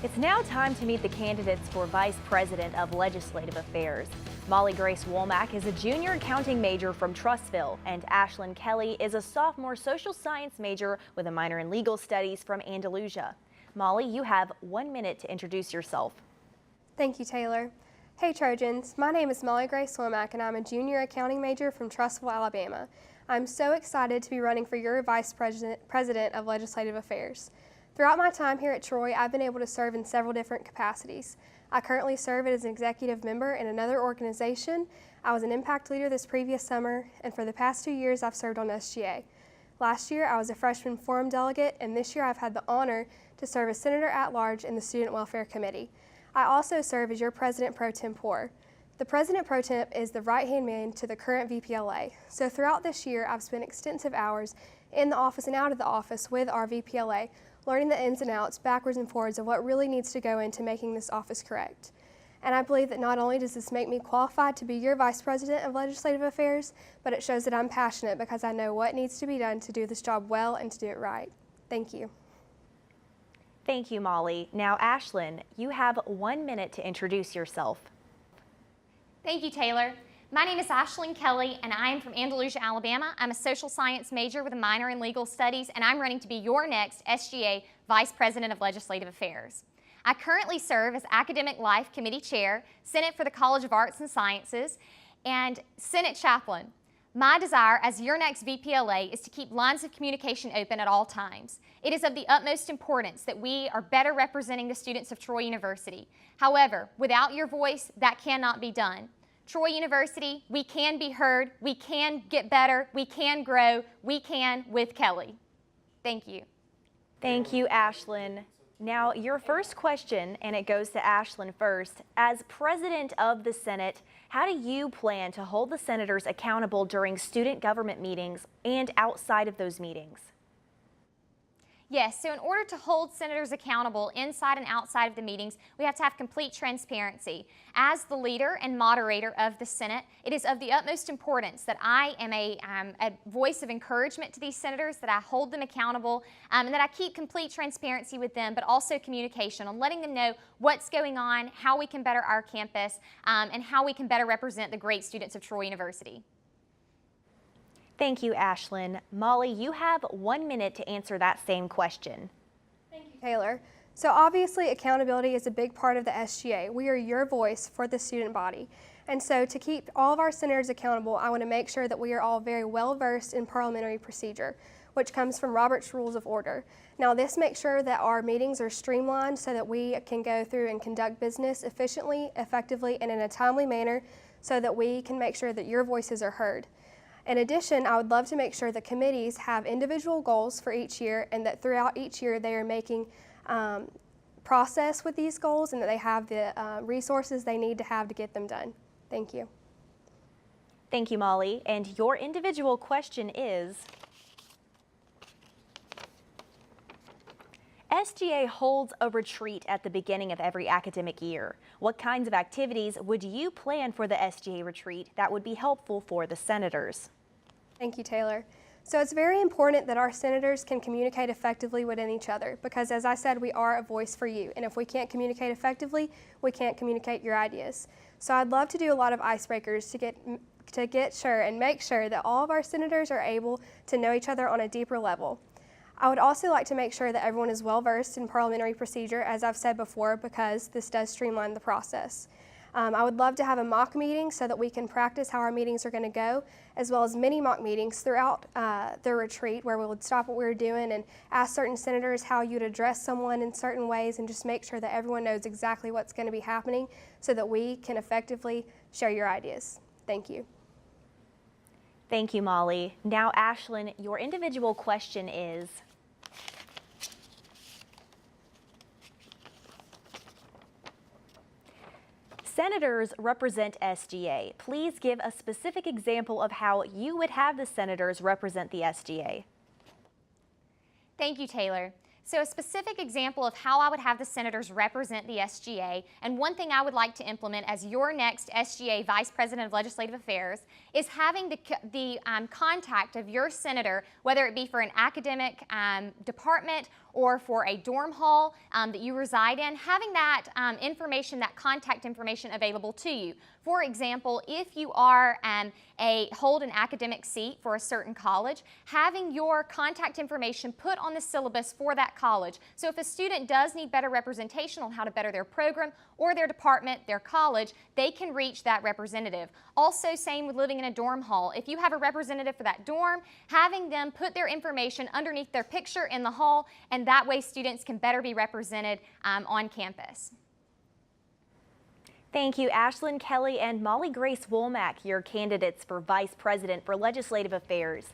It's now time to meet the candidates for Vice President of Legislative Affairs. Molly Grace Womack is a junior accounting major from Trussville, and Ashlyn Kelly is a sophomore social science major with a minor in legal studies from Andalusia. Molly, you have 1 minute to introduce yourself. Thank you, Taylor. Hey Trojans, my name is Molly Grace Womack and I'm a junior accounting major from Trussville, Alabama. I'm so excited to be running for your Vice President of Legislative Affairs. Throughout my time here at Troy, I've been able to serve in several different capacities. I currently serve as an executive member in another organization. I was an impact leader this previous summer, and for the past 2 years I've served on SGA. Last year I was a freshman forum delegate, and this year I've had the honor to serve as Senator at Large in the Student Welfare Committee. I also serve as your President Pro Tempore. The President Pro Temp is the right-hand man to the current VPLA. So throughout this year I've spent extensive hours in the office and out of the office with our VPLA, learning the ins and outs, backwards and forwards of what really needs to go into making this office correct. And I believe that not only does this make me qualified to be your Vice President of Legislative Affairs, but it shows that I'm passionate because I know what needs to be done to do this job well and to do it right. Thank you. Thank you, Molly. Now, Ashlyn, you have 1 minute to introduce yourself. Thank you, Taylor. My name is Ashlyn Kelly, and I am from Andalusia, Alabama. I'm a social science major with a minor in legal studies, and I'm running to be your next SGA Vice President of Legislative Affairs. I currently serve as Academic Life Committee Chair, Senate for the College of Arts and Sciences, and Senate Chaplain. My desire as your next VPLA is to keep lines of communication open at all times. It is of the utmost importance that we are better representing the students of Troy University. However, without your voice, that cannot be done. Troy University, we can be heard, we can get better, we can grow, we can with Kelly. Thank you. Thank you, Ashlyn. Now, your first question, and it goes to Ashlyn first. As President of the Senate, how do you plan to hold the senators accountable during student government meetings and outside of those meetings? Yes, so in order to hold senators accountable inside and outside of the meetings, we have to have complete transparency. As the leader and moderator of the Senate, it is of the utmost importance that I am a voice of encouragement to these senators, that I hold them accountable, and that I keep complete transparency with them, but also communication on letting them know what's going on, how we can better our campus, and how we can better represent the great students of Troy University. Thank you, Ashlyn. Molly, you have 1 minute to answer that same question. Thank you, Taylor. So obviously accountability is a big part of the SGA. We are your voice for the student body. And so to keep all of our senators accountable, I want to make sure that we are all very well versed in parliamentary procedure, which comes from Robert's Rules of Order. Now this makes sure that our meetings are streamlined so that we can go through and conduct business efficiently, effectively, and in a timely manner so that we can make sure that your voices are heard. In addition, I would love to make sure the committees have individual goals for each year and that throughout each year they are making process with these goals and that they have the resources they need to have to get them done. Thank you. Thank you, Molly. And your individual question is, SGA holds a retreat at the beginning of every academic year. What kinds of activities would you plan for the SGA retreat that would be helpful for the senators? Thank you, Taylor. So it's very important that our senators can communicate effectively within each other because, as I said, we are a voice for you. And if we can't communicate effectively, we can't communicate your ideas. So I'd love to do a lot of icebreakers to get sure and make sure that all of our senators are able to know each other on a deeper level. I would also like to make sure that everyone is well versed in parliamentary procedure, as I've said before, because this does streamline the process. I would love to have a mock meeting so that we can practice how our meetings are going to go, as well as many mock meetings throughout the retreat where we would stop what we were doing and ask certain senators how you'd address someone in certain ways and just make sure that everyone knows exactly what's going to be happening so that we can effectively share your ideas. Thank you. Thank you, Molly. Now, Ashlyn, your individual question is, senators represent SGA. Please give a specific example of how you would have the senators represent the SGA. Thank you, Taylor. So a specific example of how I would have the senators represent the SGA, and one thing I would like to implement as your next SGA Vice President of Legislative Affairs, is having the contact of your senator, whether it be for an academic department or for a dorm hall that you reside in, having that information, that contact information available to you. For example, if you are hold an academic seat for a certain college, having your contact information put on the syllabus for that college. So if a student does need better representation on how to better their program or their department, their college, they can reach that representative. Also, same with living in a dorm hall. If you have a representative for that dorm, having them put their information underneath their picture in the hall, and that way students can better be represented on campus. Thank you, Ashlyn Kelly and Molly Grace Womack, your candidates for Vice President for Legislative Affairs.